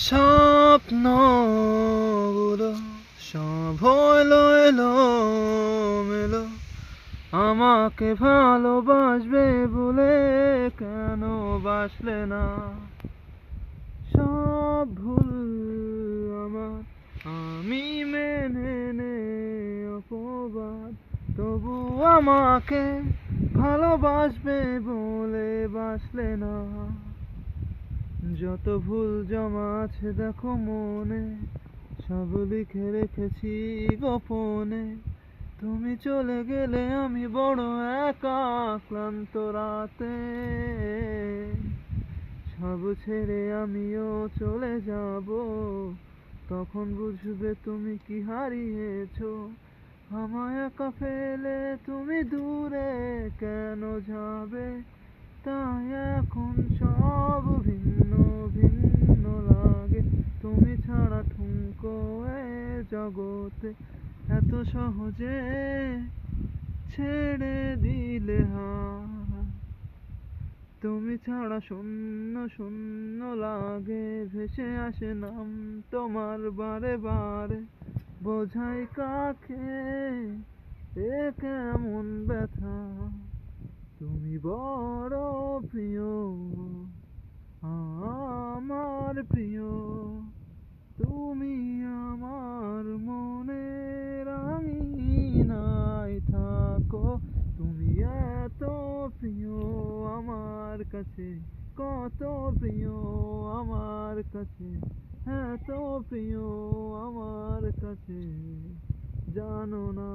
স্বপ্নগুলো সব হলো এলোমেলো, আমাকে ভালোবাসবে বলে কেন বাসলে না? সব ভুল আমার, আমি মেনে নেই অপবাদ, তবু আমাকে ভালোবাসবে বলে বাসলে না। যত ভুল জমা আছে দেখো মনে, সব লিখে রেখেছি গোপনে। তুমি চলে গেলে আমি বড় একা, ক্লান্ত রাতে সব ছেড়ে আমিও চলে যাব। তখন বুঝবে তুমি কি হারিয়েছো, আমায় একা ফেলে তুমি দূরে কেন যাবে? তাই এখন সব ভিন্ন ভিন্ন লাগে, তুমি ছাড়া ঠুনকো এ জগতে এত সহজে ছেড়ে দিলে হাত। তুমি ছাড়া শূন্য শূন্য লাগে, ভেসে আসে নাম তোমার বারে বারে। বোঝাই কাকে এ কেমন ব্যথা, তুমি বড় প্রিয়, আমার প্রিয়। তুমি আমার মনের আঙিনায় থাকো, তুমি এত প্রিয় আমার কাছে, কত প্রিয় আমার কাছে, এত প্রিয় আমার কাছে, জানো না।